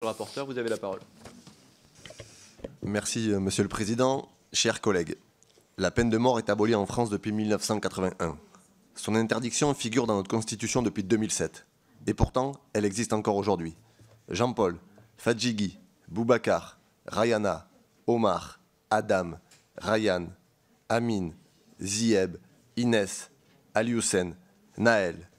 Le rapporteur, vous avez la parole. Merci, Monsieur le Président. Chers collègues, la peine de mort est abolie en France depuis 1981. Son interdiction figure dans notre Constitution depuis 2007. Et pourtant, elle existe encore aujourd'hui. Jean-Paul, Fadjigui, Boubacar, Rayana, Omar, Adam, Ryan, Amin, Zieb, Inès, Ali Hussein, Naël.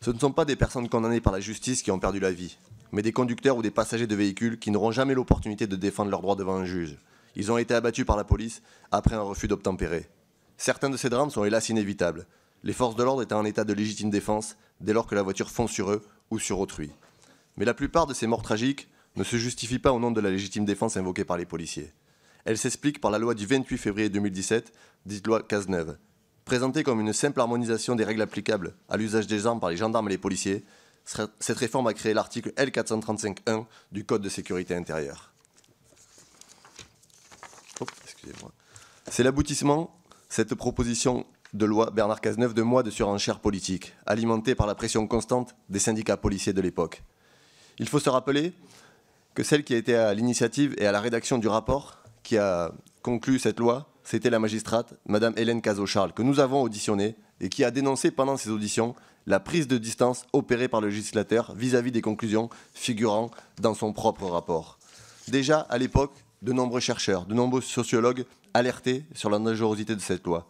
Ce ne sont pas des personnes condamnées par la justice qui ont perdu la vie, mais des conducteurs ou des passagers de véhicules qui n'auront jamais l'opportunité de défendre leurs droits devant un juge. Ils ont été abattus par la police après un refus d'obtempérer. Certains de ces drames sont hélas inévitables, les forces de l'ordre étant en état de légitime défense dès lors que la voiture fonce sur eux ou sur autrui. Mais la plupart de ces morts tragiques ne se justifient pas au nom de la légitime défense invoquée par les policiers. Elle s'explique par la loi du 28 février 2017, dite loi Cazeneuve. Présentée comme une simple harmonisation des règles applicables à l'usage des armes par les gendarmes et les policiers, cette réforme a créé l'article L435-1 du Code de sécurité intérieure. C'est l'aboutissement, cette proposition de loi Bernard Cazeneuve, de mois de surenchère politique, alimentée par la pression constante des syndicats policiers de l'époque. Il faut se rappeler que celle qui a été à l'initiative et à la rédaction du rapport qui a conclu cette loi, c'était la magistrate, Madame Hélène Cazaux-Charles, que nous avons auditionnée et qui a dénoncé pendant ces auditions la prise de distance opérée par le législateur vis-à-vis des conclusions figurant dans son propre rapport. Déjà, à l'époque, de nombreux chercheurs, de nombreux sociologues alertaient sur la dangerosité de cette loi.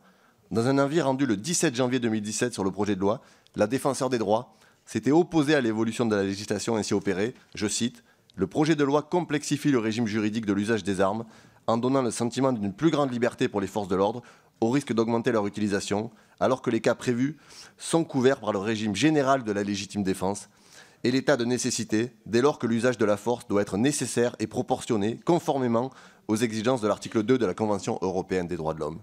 Dans un avis rendu le 17 janvier 2017 sur le projet de loi, la défenseure des droits s'était opposée à l'évolution de la législation ainsi opérée. Je cite, « Le projet de loi complexifie le régime juridique de l'usage des armes en donnant le sentiment d'une plus grande liberté pour les forces de l'ordre, au risque d'augmenter leur utilisation, alors que les cas prévus sont couverts par le régime général de la légitime défense et l'état de nécessité, dès lors que l'usage de la force doit être nécessaire et proportionné, conformément aux exigences de l'article 2 de la Convention européenne des droits de l'homme.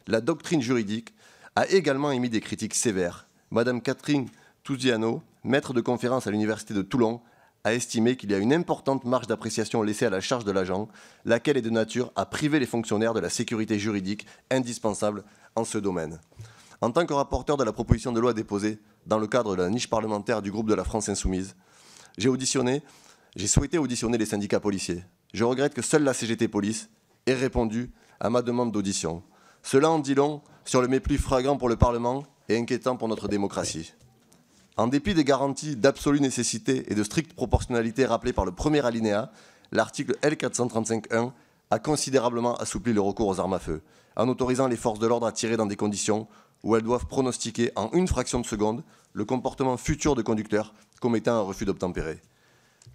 La doctrine juridique a également émis des critiques sévères. Madame Catherine Touziano, maître de conférence à l'Université de Toulon, a estimé qu'il y a une importante marge d'appréciation laissée à la charge de l'agent, laquelle est de nature à priver les fonctionnaires de la sécurité juridique indispensable en ce domaine. En tant que rapporteur de la proposition de loi déposée dans le cadre de la niche parlementaire du groupe de la France Insoumise, j'ai souhaité auditionner les syndicats policiers. Je regrette que seule la CGT Police ait répondu à ma demande d'audition. Cela en dit long sur le mépris flagrant pour le Parlement et inquiétant pour notre démocratie. En dépit des garanties d'absolue nécessité et de stricte proportionnalité rappelées par le premier alinéa, l'article L435-1 a considérablement assoupli le recours aux armes à feu, en autorisant les forces de l'ordre à tirer dans des conditions où elles doivent pronostiquer en une fraction de seconde le comportement futur de conducteur commettant un refus d'obtempérer.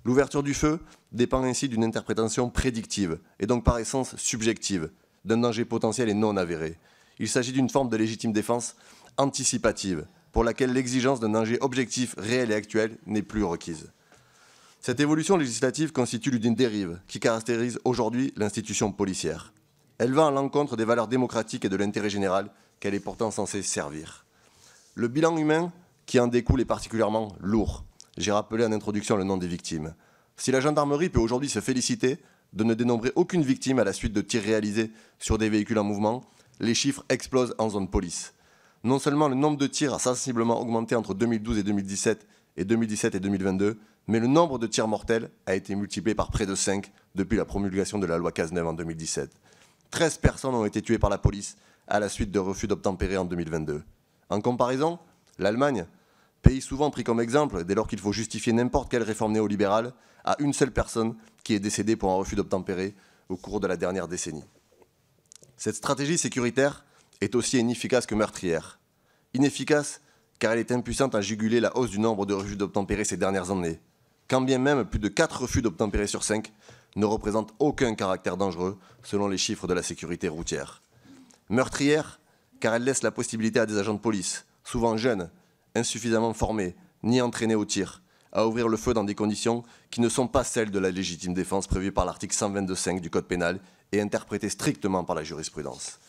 L'ouverture du feu dépend ainsi d'une interprétation prédictive et donc par essence subjective d'un danger potentiel et non avéré. Il s'agit d'une forme de légitime défense anticipative, pour laquelle l'exigence d'un danger objectif, réel et actuel n'est plus requise. Cette évolution législative constitue l'une des dérives qui caractérise aujourd'hui l'institution policière. Elle va à l'encontre des valeurs démocratiques et de l'intérêt général qu'elle est pourtant censée servir. Le bilan humain qui en découle est particulièrement lourd. J'ai rappelé en introduction le nom des victimes. Si la gendarmerie peut aujourd'hui se féliciter de ne dénombrer aucune victime à la suite de tirs réalisés sur des véhicules en mouvement, les chiffres explosent en zone police. Non seulement le nombre de tirs a sensiblement augmenté entre 2012 et 2017 et 2017 et 2022, mais le nombre de tirs mortels a été multiplié par près de 5 depuis la promulgation de la loi Cazeneuve en 2017. 13 personnes ont été tuées par la police à la suite de refus d'obtempérer en 2022. En comparaison, l'Allemagne, pays souvent pris comme exemple dès lors qu'il faut justifier n'importe quelle réforme néolibérale, a une seule personne qui est décédée pour un refus d'obtempérer au cours de la dernière décennie. Cette stratégie sécuritaire est aussi inefficace que meurtrière. Inefficace car elle est impuissante à juguler la hausse du nombre de refus d'obtempérer ces dernières années, quand bien même plus de 4 refus d'obtempérer sur 5 ne représentent aucun caractère dangereux selon les chiffres de la sécurité routière. Meurtrière car elle laisse la possibilité à des agents de police, souvent jeunes, insuffisamment formés, ni entraînés au tir, à ouvrir le feu dans des conditions qui ne sont pas celles de la légitime défense prévue par l'article 122.5 du Code pénal et interprétée strictement par la jurisprudence.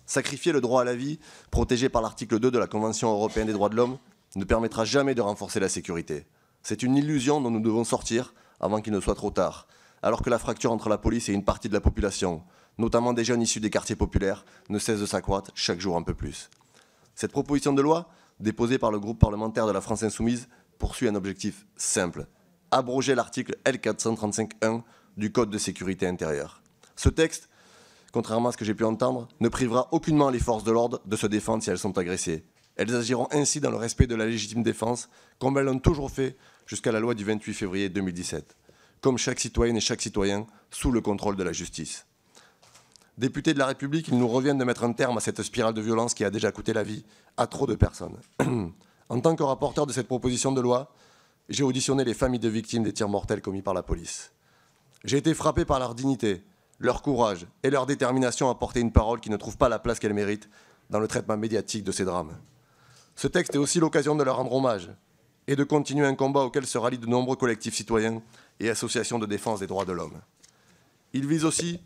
Sacrifier le droit à la vie, protégé par l'article 2 de la Convention européenne des droits de l'homme, ne permettra jamais de renforcer la sécurité. C'est une illusion dont nous devons sortir avant qu'il ne soit trop tard, alors que la fracture entre la police et une partie de la population, notamment des jeunes issus des quartiers populaires, ne cesse de s'accroître chaque jour un peu plus. Cette proposition de loi, déposée par le groupe parlementaire de la France Insoumise, poursuit un objectif simple, abroger l'article L435-1 du Code de sécurité intérieure. Ce texte, contrairement à ce que j'ai pu entendre, ne privera aucunement les forces de l'ordre de se défendre si elles sont agressées. Elles agiront ainsi dans le respect de la légitime défense, comme elles l'ont toujours fait jusqu'à la loi du 28 février 2017, comme chaque citoyenne et chaque citoyen, sous le contrôle de la justice. Députés de la République, il nous revient de mettre un terme à cette spirale de violence qui a déjà coûté la vie à trop de personnes. En tant que rapporteur de cette proposition de loi, j'ai auditionné les familles de victimes des tirs mortels commis par la police. J'ai été frappé par leur dignité, leur courage et leur détermination à porter une parole qui ne trouve pas la place qu'elle mérite dans le traitement médiatique de ces drames. Ce texte est aussi l'occasion de leur rendre hommage et de continuer un combat auquel se rallient de nombreux collectifs citoyens et associations de défense des droits de l'homme. Il vise aussi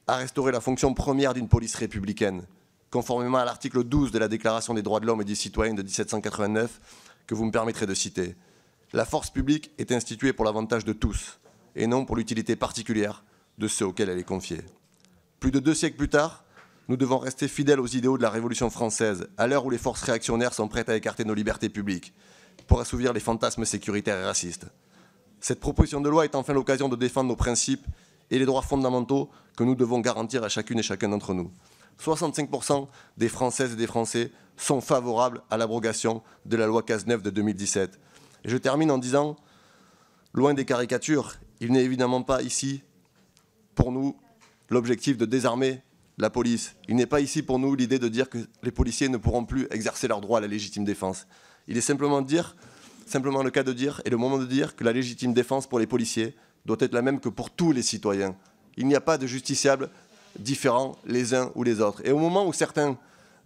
à restaurer la fonction première d'une police républicaine, conformément à l'article 12 de la Déclaration des droits de l'homme et du citoyen de 1789, que vous me permettrez de citer. La force publique est instituée pour l'avantage de tous, et non pour l'utilité particulière de ceux auxquels elle est confiée. Plus de 2 siècles plus tard, nous devons rester fidèles aux idéaux de la Révolution française, à l'heure où les forces réactionnaires sont prêtes à écarter nos libertés publiques, pour assouvir les fantasmes sécuritaires et racistes. Cette proposition de loi est enfin l'occasion de défendre nos principes et les droits fondamentaux que nous devons garantir à chacune et chacun d'entre nous. 65% des Françaises et des Français sont favorables à l'abrogation de la loi Cazeneuve de 2017. Et je termine en disant, loin des caricatures, il n'est évidemment pas ici, pour nous, l'objectif de désarmer la police. Il n'est pas ici pour nous l'idée de dire que les policiers ne pourront plus exercer leur droit à la légitime défense. Il est simplement le cas de dire, et le moment de dire, que la légitime défense pour les policiers doit être la même que pour tous les citoyens. Il n'y a pas de justiciables différents les uns ou les autres. Et au moment où certains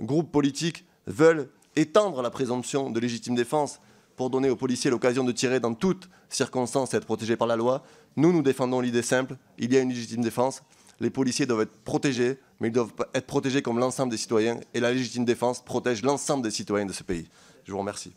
groupes politiques veulent étendre la présomption de légitime défense pour donner aux policiers l'occasion de tirer dans toutes circonstances et être protégés par la loi, nous défendons l'idée simple, il y a une légitime défense, les policiers doivent être protégés, mais ils doivent être protégés comme l'ensemble des citoyens, et la légitime défense protège l'ensemble des citoyens de ce pays. Je vous remercie.